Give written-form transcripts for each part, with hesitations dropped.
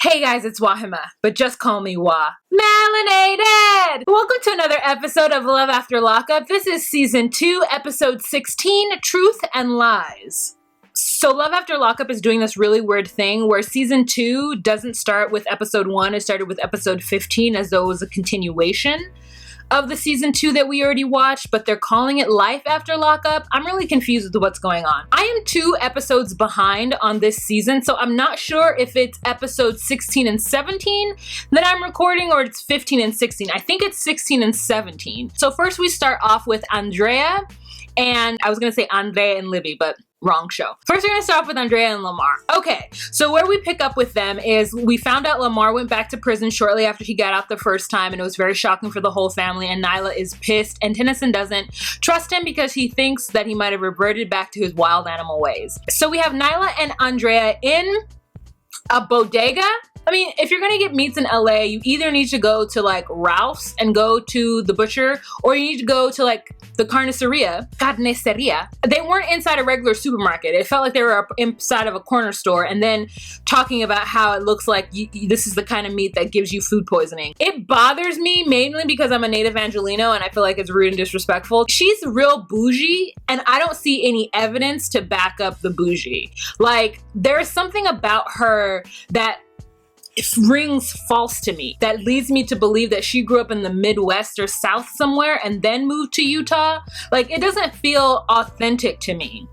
Hey guys, it's Wahima, but just call me Wah. Melanated! Welcome to another episode of Love After Lockup. This is Season 2, Episode 16, Truth and Lies. So Love After Lockup is doing this really weird thing where Season 2 doesn't start with Episode 1, it started with Episode 15 as though it was a continuation of the Season 2 that we already watched, but they're calling it Life After Lockup. I'm really confused with what's going on. I am 2 episodes behind on this season, so I'm not sure if it's episode 16 and 17 that I'm recording or it's 15 and 16. I think it's 16 and 17. So first we start off with Andrea, and I was gonna say Andrea and Libby, but wrong show. First, we're gonna start off with Andrea and Lamar. Okay, so where we pick up with them is we found out Lamar went back to prison shortly after he got out the first time, and it was very shocking for the whole family, and Nyla is pissed, and Tennyson doesn't trust him because he thinks that he might have reverted back to his wild animal ways. So we have Nyla and Andrea in a bodega. I mean, if you're gonna get meats in LA, you either need to go to like Ralph's and go to the butcher, or you need to go to like the carniceria. They weren't inside a regular supermarket. It felt like they were inside of a corner store, and then talking about how it looks like this is the kind of meat that gives you food poisoning. It bothers me mainly because I'm a native Angelino and I feel like it's rude and disrespectful. She's real bougie, and I don't see any evidence to back up the bougie. Like, there's something about her that rings false to me, that leads me to believe that she grew up in the Midwest or South somewhere and then moved to Utah. Like, it doesn't feel authentic to me.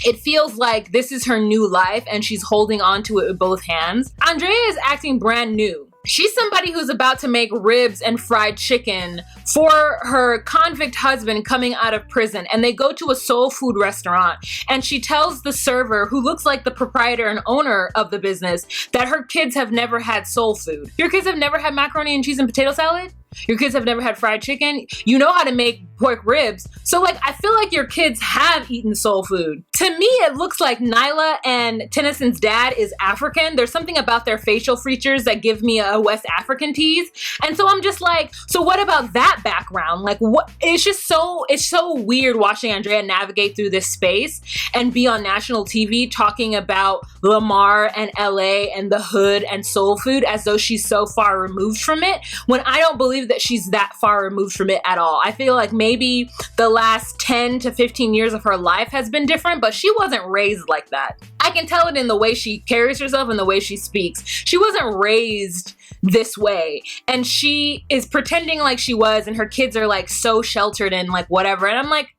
It feels like this is her new life and she's holding on to it with both hands. Andrea is acting brand new. She's somebody who's about to make ribs and fried chicken for her convict husband coming out of prison, and they go to a soul food restaurant, and she tells the server, who looks like the proprietor and owner of the business, that her kids have never had soul food. Your kids have never had macaroni and cheese and potato salad? Your kids have never had fried chicken? You know how to make pork ribs. So like, I feel like your kids have eaten soul food. To me, it looks like Nyla and Tennyson's dad is African. There's something about their facial features that give me a West African tease. And so I'm just like, so what about that background? Like, what? It's so weird watching Andrea navigate through this space and be on national TV talking about Lamar and LA and the hood and soul food as though she's so far removed from it, when I don't believe that she's that far removed from it at all. I feel like maybe the last 10 to 15 years of her life has been different, but she wasn't raised like that. I can tell it in the way she carries herself and the way she speaks. She wasn't raised this way, and she is pretending like she was, and her kids are like so sheltered and like whatever, and I'm like,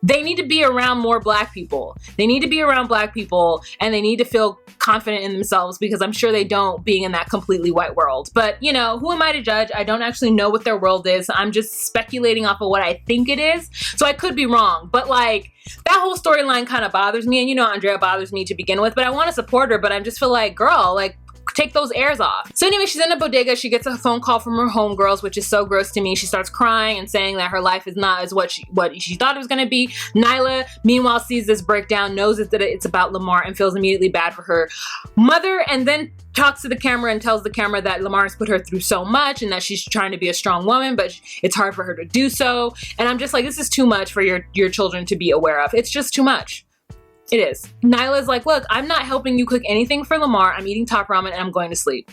they need to be around more Black people. They need to be around Black people, and they need to feel confident in themselves, because I'm sure they don't, being in that completely white world. But, you know, who am I to judge? I don't actually know what their world is. I'm just speculating off of what I think it is. So I could be wrong. But like, that whole storyline kind of bothers me. And you know, Andrea bothers me to begin with, but I want to support her. But I just feel like, girl, like, take those airs off. So anyway, she's in a bodega. She gets a phone call from her homegirls, which is so gross to me. She starts crying and saying that her life is not as what she thought it was going to be. Nyla, meanwhile, sees this breakdown, knows that it's about Lamar, and feels immediately bad for her mother, and then talks to the camera and tells the camera that Lamar has put her through so much and that she's trying to be a strong woman, but it's hard for her to do so. And I'm just like, this is too much for your children to be aware of. It's just too much. It is. Nyla's like, look, I'm not helping you cook anything for Lamar. I'm eating top ramen and I'm going to sleep.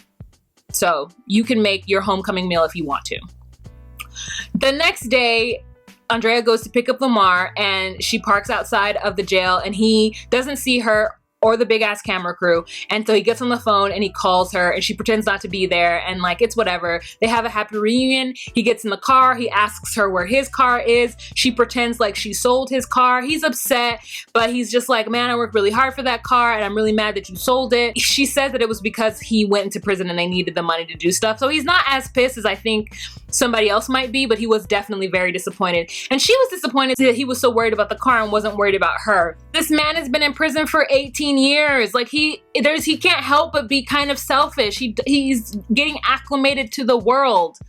So you can make your homecoming meal if you want to. The next day, Andrea goes to pick up Lamar, and she parks outside of the jail, and he doesn't see her or the big ass camera crew. And so he gets on the phone and he calls her, and she pretends not to be there, and like, it's whatever. They have a happy reunion. He gets in the car. He asks her where his car is. She pretends like she sold his car. He's upset, but he's just like, man, I worked really hard for that car and I'm really mad that you sold it. She says that it was because he went into prison and they needed the money to do stuff. So he's not as pissed as I think somebody else might be, but he was definitely very disappointed. And she was disappointed that he was so worried about the car and wasn't worried about her. This man has been in prison for 18 years. Like, he can't help but be kind of selfish. He's getting acclimated to the world.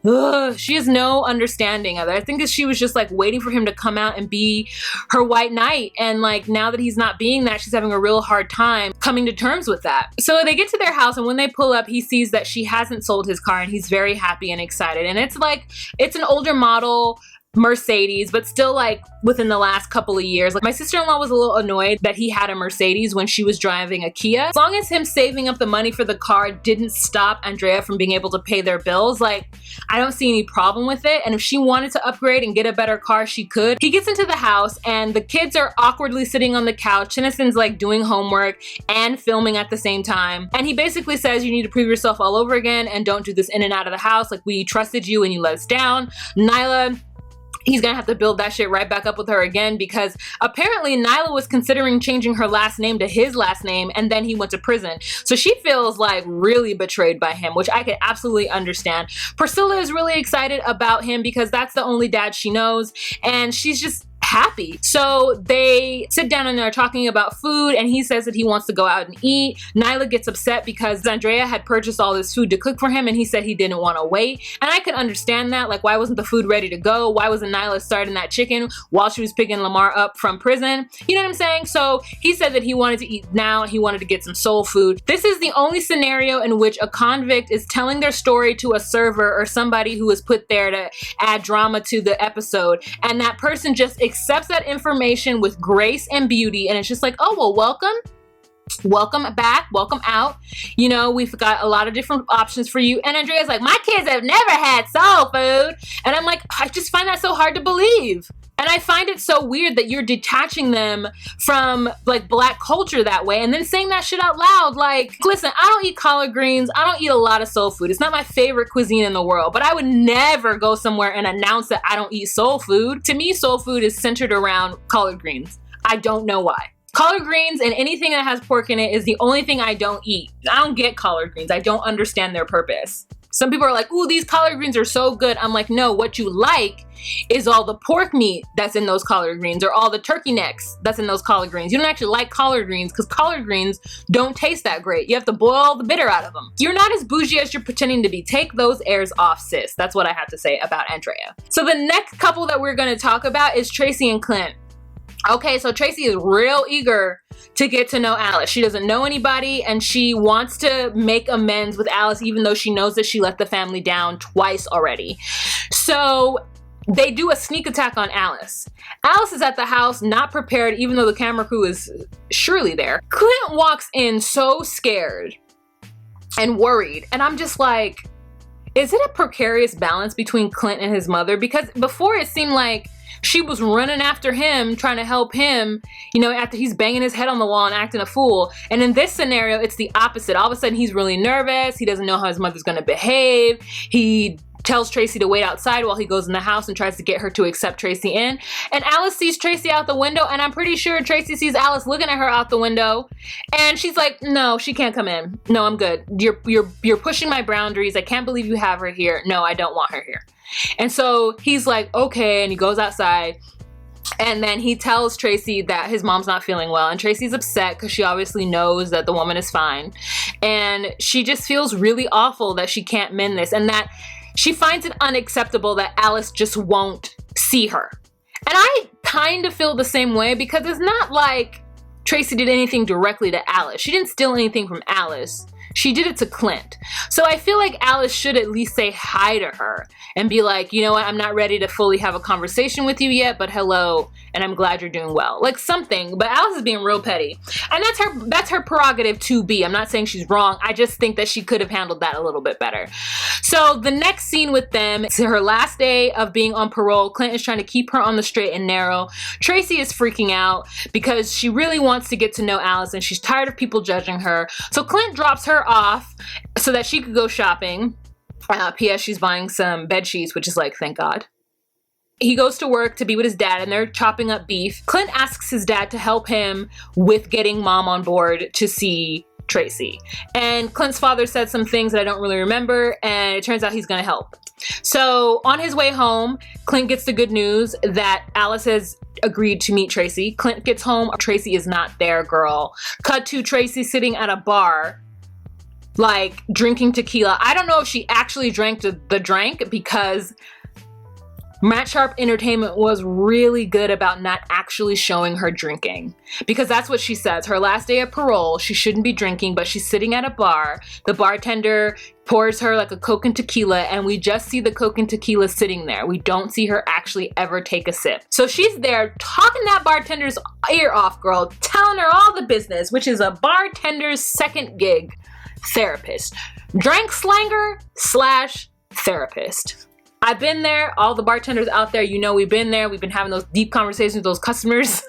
Ugh, she has no understanding of it. I think that she was just like waiting for him to come out and be her white knight. And like, now that he's not being that, she's having a real hard time coming to terms with that. So they get to their house, and when they pull up, he sees that she hasn't sold his car, and he's very happy and excited. And it's like, it's an older model. Mercedes, but still like within the last couple of years. Like my sister-in-law was a little annoyed that he had a Mercedes when she was driving a Kia. As long as him saving up the money for the car didn't stop Andrea from being able to pay their bills, like I don't see any problem with it. And if she wanted to upgrade and get a better car, she could. He gets into the house and the kids are awkwardly sitting on the couch. Tennyson's like doing homework and filming at the same time. And he basically says, you need to prove yourself all over again and don't do this in and out of the house. Like we trusted you and you let us down. Nyla, he's gonna have to build that shit right back up with her again because apparently Nyla was considering changing her last name to his last name and then he went to prison. So she feels like really betrayed by him, which I could absolutely understand. Priscilla is really excited about him because that's the only dad she knows and she's just happy. So they sit down and they're talking about food and he says that he wants to go out and eat. Nyla gets upset because Andrea had purchased all this food to cook for him and he said he didn't want to wait. And I could understand that. Like why wasn't the food ready to go? Why wasn't Nyla starting that chicken while she was picking Lamar up from prison? You know what I'm saying? So he said that he wanted to eat now and he wanted to get some soul food. This is the only scenario in which a convict is telling their story to a server or somebody who was put there to add drama to the episode and that person just accepts that information with grace and beauty and it's just like, oh well, welcome back, welcome out, you know, we've got a lot of different options for you. And Andrea's like, my kids have never had soul food. And I'm like, I just find that so hard to believe. And I find it so weird that you're detaching them from like Black culture that way and then saying that shit out loud. Like, listen, I don't eat collard greens. I don't eat a lot of soul food. It's not my favorite cuisine in the world, but I would never go somewhere and announce that I don't eat soul food. To me, soul food is centered around collard greens. I don't know why. Collard greens and anything that has pork in it is the only thing I don't eat. I don't get collard greens. I don't understand their purpose. Some people are like, ooh, these collard greens are so good. I'm like, no, what you like is all the pork meat that's in those collard greens or all the turkey necks that's in those collard greens. You don't actually like collard greens because collard greens don't taste that great. You have to boil the bitter out of them. You're not as bougie as you're pretending to be. Take those airs off, sis. That's what I have to say about Andrea. So the next couple that we're going to talk about is Tracy and Clint. Okay, so Tracy is real eager to get to know Alice. She doesn't know anybody and she wants to make amends with Alice even though she knows that she let the family down twice already. So they do a sneak attack on Alice. Alice is at the house, not prepared, even though the camera crew is surely there. Clint walks in so scared and worried. And I'm just like, is it a precarious balance between Clint and his mother? Because before it seemed like she was running after him, trying to help him, you know, after he's banging his head on the wall and acting a fool. And in this scenario, it's the opposite. All of a sudden, he's really nervous. He doesn't know how his mother's gonna behave. He tells Tracy to wait outside while he goes in the house and tries to get her to accept Tracy in. And Alice sees Tracy out the window, and I'm pretty sure Tracy sees Alice looking at her out the window. And she's like, no, she can't come in. No, I'm good. You're pushing my boundaries. I can't believe you have her here. No, I don't want her here. And so he's like, okay, and he goes outside. And then he tells Tracy that his mom's not feeling well. And Tracy's upset because she obviously knows that the woman is fine. And she just feels really awful that she can't mend this. And that she finds it unacceptable that Alice just won't see her. And I kind of feel the same way because it's not like Tracy did anything directly to Alice. She didn't steal anything from Alice. She did it to Clint. So I feel like Alice should at least say hi to her and be like, you know what, I'm not ready to fully have a conversation with you yet, but hello, and I'm glad you're doing well. Like something, but Alice is being real petty. And that's her prerogative to be. I'm not saying she's wrong. I just think that she could have handled that a little bit better. So the next scene with them is her last day of being on parole. Clint is trying to keep her on the straight and narrow. Tracy is freaking out because she really wants to get to know Alice and she's tired of people judging her. So Clint drops her off so that she could go shopping. P.S. she's buying some bed sheets, which is like, thank God. He goes to work to be with his dad and they're chopping up beef. Clint asks his dad to help him with getting mom on board to see Tracy. And Clint's father said some things that I don't really remember, and it turns out he's gonna help. So on his way home, Clint gets the good news that Alice has agreed to meet Tracy. Clint gets home, Tracy is not there, girl. Cut to Tracy sitting at a bar, like drinking tequila. I don't know if she actually drank the drink because Matt Sharp Entertainment was really good about not actually showing her drinking, because that's what she says. Her last day of parole, she shouldn't be drinking, but she's sitting at a bar. The bartender pours her like a Coke and tequila, and we just see the Coke and tequila sitting there. We don't see her actually ever take a sip. So she's there talking that bartender's ear off, girl, telling her all the business, which is a bartender's second gig, therapist. Drank slanger / therapist. I've been there. All the bartenders out there, you know, we've been there. We've been having those deep conversations with those customers.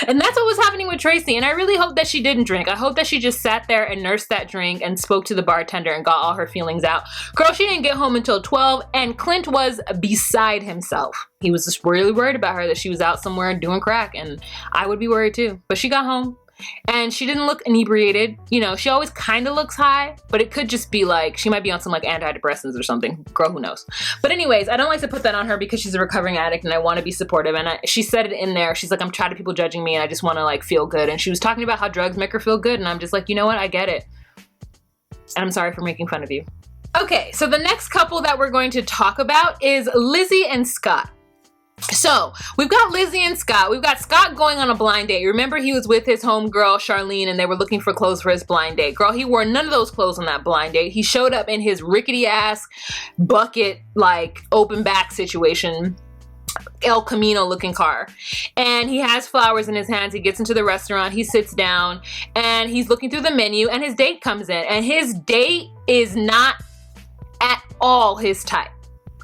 And that's what was happening with Tracy. And I really hope that she didn't drink. I hope that she just sat there and nursed that drink and spoke to the bartender and got all her feelings out. Girl, she didn't get home until 12, and Clint was beside himself. He was just really worried about her, that she was out somewhere doing crack, and I would be worried too. But she got home. And she didn't look inebriated. You know, she always kind of looks high, but it could just be like, she might be on some like antidepressants or something. Girl, who knows? But anyways, I don't like to put that on her because she's a recovering addict and I want to be supportive. And she said it in there. She's like, I'm tired of people judging me and I just want to like feel good. And she was talking about how drugs make her feel good. And I'm just like, you know what? I get it. And I'm sorry for making fun of you. Okay, so the next couple that we're going to talk about is Lizzie and Scott. So we've got Lizzie and Scott. We've got Scott going on a blind date. Remember, he was with his homegirl Charlene and they were looking for clothes for his blind date. Girl, he wore none of those clothes on that blind date. He showed up in his rickety ass bucket, like open back situation, El Camino looking car. And he has flowers in his hands. He gets into the restaurant. He sits down and he's looking through the menu and his date comes in. And his date is not at all his type.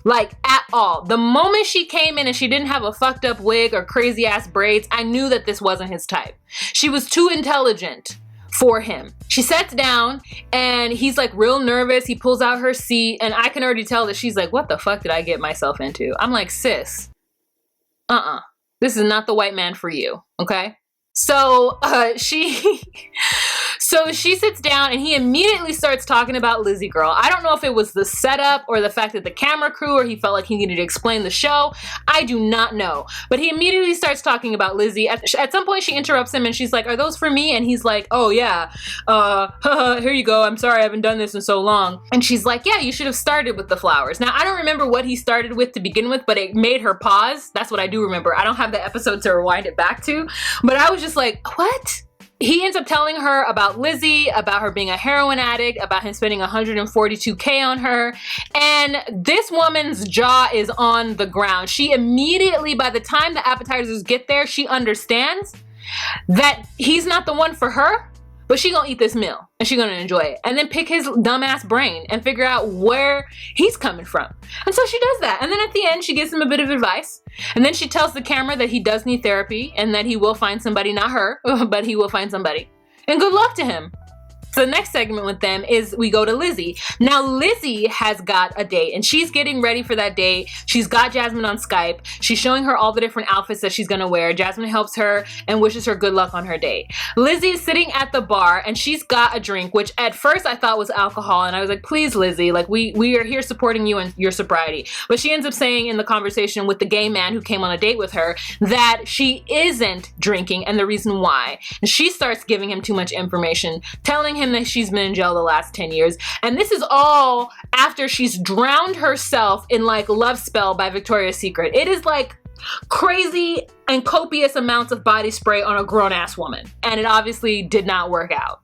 Like, at all. The moment she came in and she didn't have a fucked up wig or crazy ass braids, I knew that this wasn't his type. She was too intelligent for him. She sits down and he's like real nervous. He pulls out her seat and I can already tell that she's like, what the fuck did I get myself into? I'm like, sis, this is not the white man for you, okay? So she sits down and he immediately starts talking about Lizzie, girl. I don't know if it was the setup or the fact that the camera crew, or he felt like he needed to explain the show. I do not know. But he immediately starts talking about Lizzie. At some point she interrupts him and she's like, are those for me? And he's like, oh yeah, here you go. I'm sorry, I haven't done this in so long. And she's like, yeah, you should have started with the flowers. Now, I don't remember what he started with to begin with, but it made her pause. That's what I do remember. I don't have the episode to rewind it back to, but I was just like, what? He ends up telling her about Lizzie, about her being a heroin addict, about him spending $142K on her. And this woman's jaw is on the ground. She immediately, by the time the appetizers get there, she understands that he's not the one for her, but she gonna eat this meal and she gonna enjoy it. And then pick his dumbass brain and figure out where he's coming from. And so she does that. And then at the end, she gives him a bit of advice. And then she tells the camera that he does need therapy and that he will find somebody, not her, but he will find somebody. And good luck to him. So the next segment with them is we go to Lizzie. Now Lizzie has got a date and she's getting ready for that date. She's got Jasmine on Skype. She's showing her all the different outfits that she's gonna wear. Jasmine helps her and wishes her good luck on her date. Lizzie is sitting at the bar and she's got a drink, which at first I thought was alcohol. And I was like, please Lizzie, like we are here supporting you and your sobriety. But she ends up saying in the conversation with the gay man who came on a date with her that she isn't drinking and the reason why. And she starts giving him too much information, telling him that she's been in jail the last 10 years. And this is all after she's drowned herself in like Love Spell by Victoria's Secret. It is like crazy and copious amounts of body spray on a grown-ass woman. And it obviously did not work out.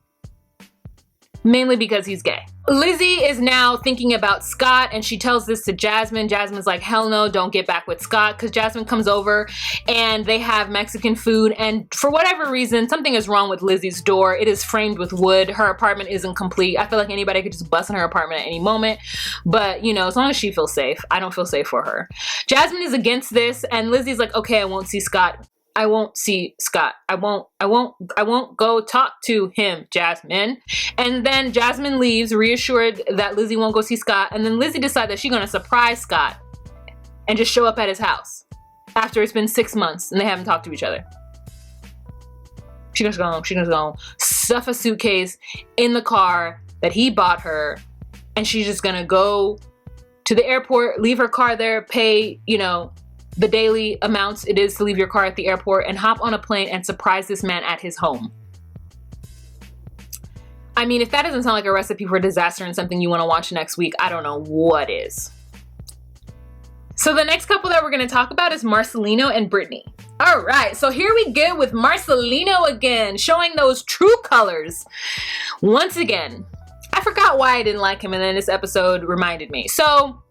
Mainly because he's gay. Lizzie is now thinking about Scott and she tells this to Jasmine. Jasmine's like, hell no, don't get back with Scott, because Jasmine comes over and they have Mexican food and for whatever reason, something is wrong with Lizzie's door. It is framed with wood. Her apartment isn't complete. I feel like anybody could just bust in her apartment at any moment, but you know, as long as she feels safe, I don't feel safe for her. Jasmine is against this and Lizzie's like, okay, I won't see Scott. I won't see Scott. I won't go talk to him, Jasmine. And then Jasmine leaves, reassured that Lizzie won't go see Scott. And then Lizzie decides that she's gonna surprise Scott and just show up at his house after it's been 6 months and they haven't talked to each other. She's gonna stuff a suitcase in the car that he bought her and she's just gonna go to the airport, leave her car there, pay, you know, the daily amounts it is to leave your car at the airport and hop on a plane and surprise this man at his home. I mean, if that doesn't sound like a recipe for disaster and something you want to watch next week, I don't know what is. So the next couple that we're going to talk about is Marcelino and Britney. All right, so here we go with Marcelino again, showing those true colors. Once again, I forgot why I didn't like him, and then this episode reminded me. So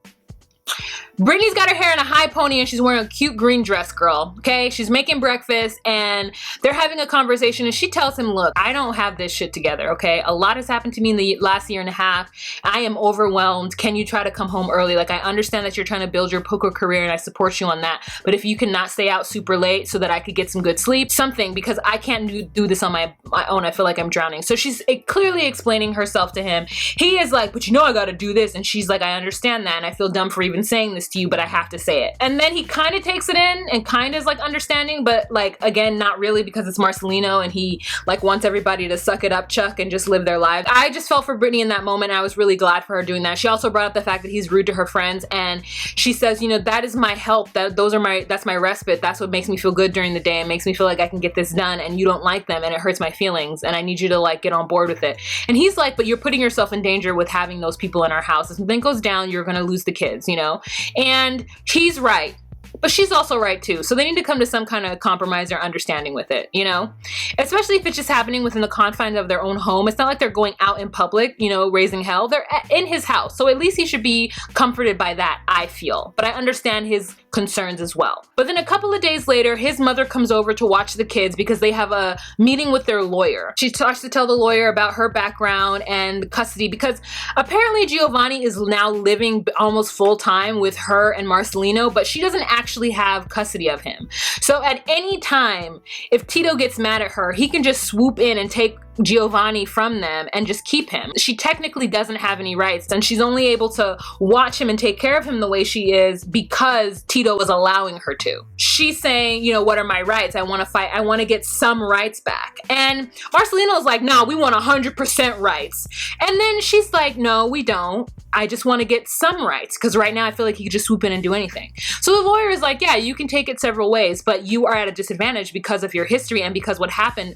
Britney's got her hair in a high pony and she's wearing a cute green dress, girl, okay? She's making breakfast and they're having a conversation and she tells him, look, I don't have this shit together, okay? A lot has happened to me in the last year and a half. I am overwhelmed. Can you try to come home early? Like, I understand that you're trying to build your poker career and I support you on that, but if you cannot stay out super late so that I could get some good sleep, something, because I can't do this on my own. I feel like I'm drowning. So she's clearly explaining herself to him. He is like, but you know I gotta do this. And she's like, I understand that and I feel dumb for even saying this to you, but I have to say it. And then he kind of takes it in and kind of is like understanding, but like, again, not really, because it's Marcelino and he like wants everybody to suck it up, Chuck, and just live their lives. I just felt for Britney in that moment. I was really glad for her doing that. She also brought up the fact that he's rude to her friends, and she says, you know, that is my help. That's my respite. That's what makes me feel good during the day. It makes me feel like I can get this done, and you don't like them and it hurts my feelings and I need you to like get on board with it. And he's like, but you're putting yourself in danger with having those people in our house. If something goes down, you're gonna lose the kids, you know? And he's right, but she's also right too. So they need to come to some kind of compromise or understanding with it, you know? Especially if it's just happening within the confines of their own home. It's not like they're going out in public, you know, raising hell. They're in his house. So at least he should be comforted by that, I feel. But I understand his concerns as well. But then a couple of days later, his mother comes over to watch the kids because they have a meeting with their lawyer. She starts to tell the lawyer about her background and custody, because apparently Giovanni is now living almost full time with her and Marcelino, but she doesn't actually have custody of him. So at any time, if Tito gets mad at her, he can just swoop in and take Giovanni from them and just keep him. She technically doesn't have any rights, and she's only able to watch him and take care of him the way she is because Tito was allowing her to. She's saying, you know, what are my rights? I want to fight. I want to get some rights back. And Marcelino's like, no, we want 100% rights. And then she's like, no, we don't. I just want to get some rights, because right now I feel like he could just swoop in and do anything. So the lawyer is like, yeah, you can take it several ways, but you are at a disadvantage because of your history and because what happened,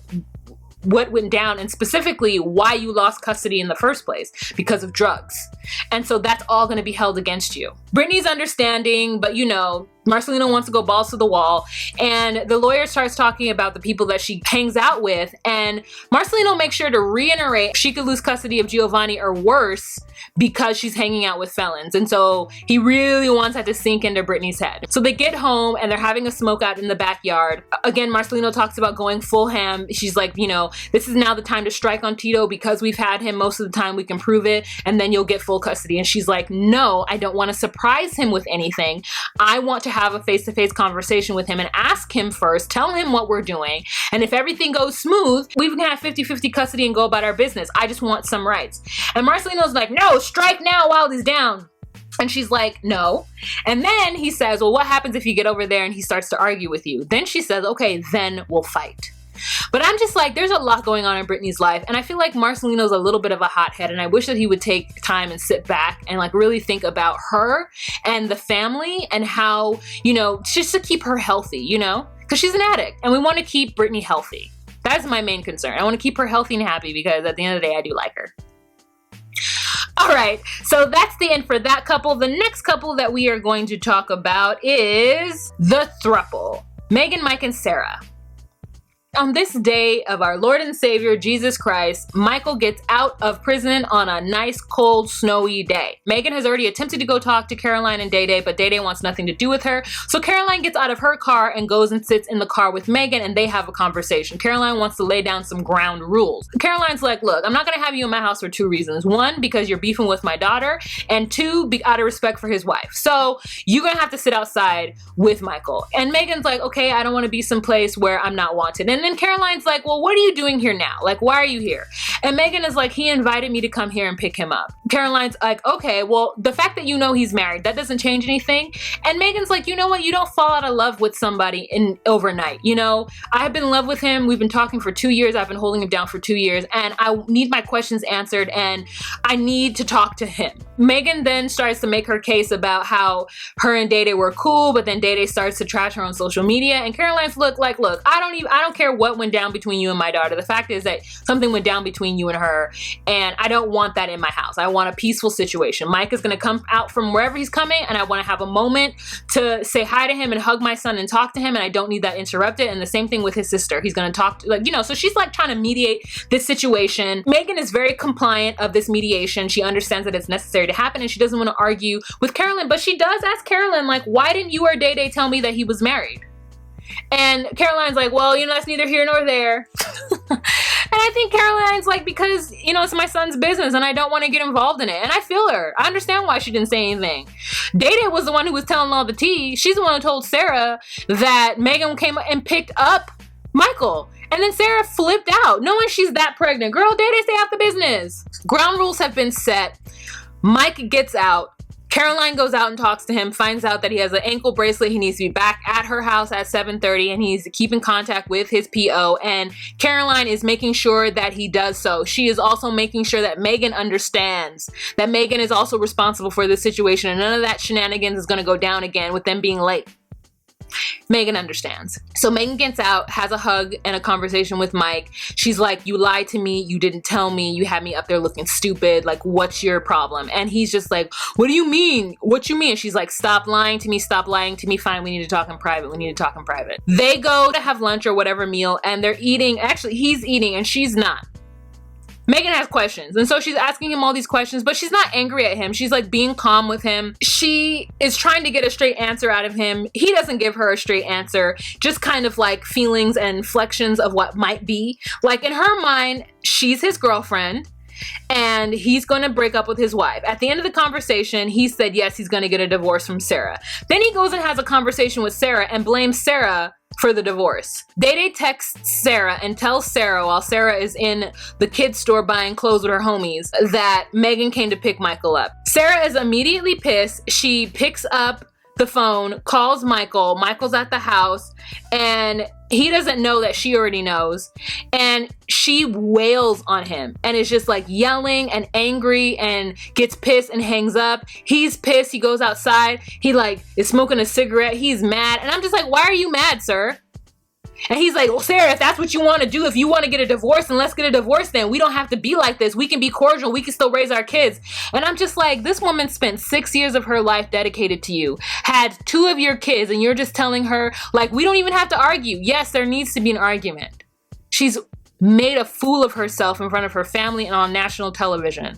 what went down, and specifically why you lost custody in the first place, because of drugs. And so that's all going to be held against you. Britney's understanding, but you know, Marcelino wants to go balls to the wall, and the lawyer starts talking about the people that she hangs out with, and Marcelino makes sure to reiterate she could lose custody of Giovanni or worse because she's hanging out with felons. And so he really wants that to sink into Britney's head. So they get home and they're having a smoke out in the backyard. Again, Marcelino talks about going full ham. She's like, you know, this is now the time to strike on Tito because we've had him most of the time, we can prove it, and then you'll get full custody. And she's like, no, I don't want to surprise him with anything. I want to have a face-to-face conversation with him and ask him first, tell him what we're doing, and if everything goes smooth, we can have 50-50 custody and go about our business. I just want some rights. And Marcelino's like, no, strike now while he's down. And she's like, no. And then he says, well, what happens if you get over there and he starts to argue with you? Then she says, okay, then we'll fight. But I'm just like, there's a lot going on in Britney's life, and I feel like Marcelino's a little bit of a hothead, and I wish that he would take time and sit back and like really think about her and the family and how, you know, just to keep her healthy, you know, because she's an addict and we want to keep Britney healthy. That's my main concern. I want to keep her healthy and happy because at the end of the day, I do like her. All right, so that's the end for that couple. The next couple that we are going to talk about is the throuple, Megan, Mike, and Sarah. On this day of our Lord and Savior, Jesus Christ, Michael gets out of prison on a nice, cold, snowy day. Megan has already attempted to go talk to Caroline and Day Day, but Day Day wants nothing to do with her. So Caroline gets out of her car and goes and sits in the car with Megan, and they have a conversation. Caroline wants to lay down some ground rules. Caroline's like, look, I'm not going to have you in my house for two reasons. One, because you're beefing with my daughter, and two, out of respect for his wife. So you're going to have to sit outside with Michael. And Megan's like, okay, I don't want to be someplace where I'm not wanted. And then Caroline's like, well, what are you doing here now? Like, why are you here? And Megan is like, he invited me to come here and pick him up. Caroline's like, okay, well, the fact that you know he's married, that doesn't change anything. And Megan's like, you know what? You don't fall out of love with somebody overnight. You know, I've been in love with him. We've been talking for 2 years. I've been holding him down for 2 years, and I need my questions answered, and I need to talk to him. Megan then starts to make her case about how her and Day Day were cool, but then Day Day starts to trash her on social media. And Caroline's look, I don't care what went down between you and my daughter. The fact is that something went down between you and her, and I don't want that in my house. I want a peaceful situation. Mike is going to come out from wherever he's coming, and I want to have a moment to say hi to him and hug my son and talk to him, and I don't need that interrupted. And the same thing with his sister. He's going to talk to, like, you know, so she's like trying to mediate this situation. Megan is very compliant of this mediation. She understands that it's necessary to happen, and she doesn't want to argue with Carolyn, but she does ask Carolyn, like, why didn't you or Day Day tell me that he was married? And Caroline's like, well, you know, that's neither here nor there. And I think Caroline's like, because, you know, it's my son's business and I don't want to get involved in it. And I feel her. I understand why she didn't say anything. Day Day was the one who was telling all the tea. She's the one who told Sarah that Megan came and picked up Michael. And then Sarah flipped out, knowing she's that pregnant. Girl, Day Day, stay out the business. Ground rules have been set. Mike gets out. Caroline goes out and talks to him, finds out that he has an ankle bracelet. He needs to be back at her house at 7:30, and he's keeping contact with his PO. And Caroline is making sure that he does so. She is also making sure that Megan understands that Megan is also responsible for this situation, and none of that shenanigans is going to go down again with them being late. Megan understands. So Megan gets out, has a hug and a conversation with Mike. She's like, you lied to me. You didn't tell me. You had me up there looking stupid. Like, what's your problem? And he's just like, what do you mean? What you mean? And she's like, stop lying to me. Stop lying to me. Fine. We need to talk in private. We need to talk in private. They go to have lunch or whatever meal, and they're eating. Actually, he's eating and she's not. Megan has questions, and so she's asking him all these questions, but she's not angry at him. She's like being calm with him. She is trying to get a straight answer out of him. He doesn't give her a straight answer, just kind of like feelings and inflections of what might be. Like, in her mind, she's his girlfriend, and he's going to break up with his wife. At the end of the conversation, he said yes, he's going to get a divorce from Sarah. Then he goes and has a conversation with Sarah and blames Sarah for the divorce. Day Day texts Sarah and tells Sarah, while Sarah is in the kids store buying clothes with her homies, that Megan came to pick Michael up. Sarah is immediately pissed. She picks up the phone, calls Michael. Michael's at the house, and he doesn't know that she already knows. And she wails on him and is just like yelling and angry and gets pissed and hangs up. He's pissed. He goes outside. He like is smoking a cigarette. He's mad. And I'm just like, why are you mad, sir? And he's like, well, Sarah, if that's what you want to do, if you want to get a divorce, then let's get a divorce then. We don't have to be like this. We can be cordial. We can still raise our kids. And I'm just like, this woman spent 6 years of her life dedicated to you, had 2 of your kids, and you're just telling her, like, we don't even have to argue. Yes, there needs to be an argument. She's made a fool of herself in front of her family and on national television.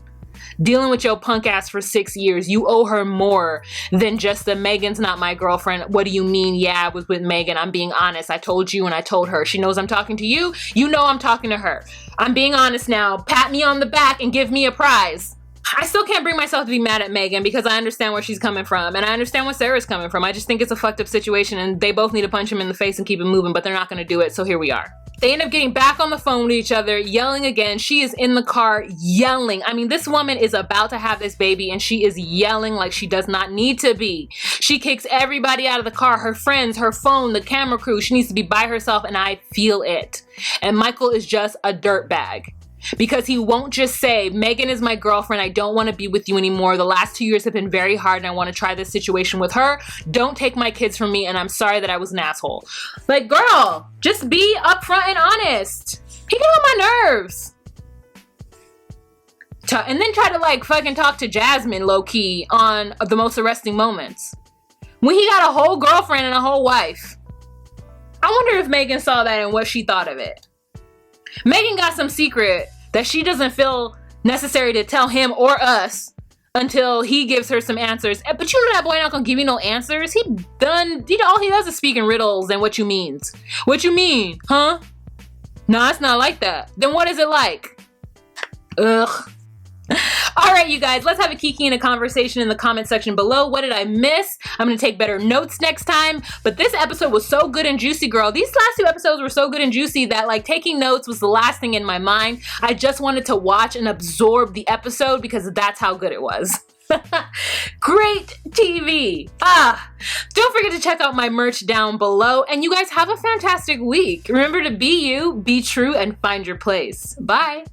Dealing with your punk ass for 6 years, you owe her more than just the Megan's not my girlfriend. What do you mean? Yeah, I was with Megan. I'm being honest. I told you and I told her. She knows I'm talking to you. You know I'm talking to her. I'm being honest now. Pat me on the back and give me a prize. I still can't bring myself to be mad at Megan because I understand where she's coming from and I understand where Sarah's coming from. I just think it's a fucked up situation and they both need to punch him in the face and keep it moving, but they're not going to do it. So here we are. They end up getting back on the phone with each other, yelling again. She is in the car yelling. I mean, this woman is about to have this baby and she is yelling like she does not need to be. She kicks everybody out of the car, her friends, her phone, the camera crew. She needs to be by herself and I feel it. And Michael is just a dirtbag. Because he won't just say, Megan is my girlfriend, I don't want to be with you anymore. The last 2 years have been very hard and I want to try this situation with her. Don't take my kids from me and I'm sorry that I was an asshole. Like, girl, just be upfront and honest. He get on my nerves. And then try to like fucking talk to Jasmine low-key on the most arresting moments. When he got a whole girlfriend and a whole wife. I wonder if Megan saw that and what she thought of it. Megan got some secret that she doesn't feel necessary to tell him or us until he gives her some answers. But you know that boy not gonna give you no answers. All he does is speak in riddles and what you means. What you mean, huh? No, it's not like that. Then what is it like? Ugh. All right, you guys, let's have a kiki and a conversation in the comment section below. What did I miss? I'm going to take better notes next time. But this episode was so good and juicy, girl. These last 2 episodes were so good and juicy that like taking notes was the last thing in my mind. I just wanted to watch and absorb the episode because that's how good it was. Great TV. Don't forget to check out my merch down below. And you guys have a fantastic week. Remember to be you, be true, and find your place. Bye.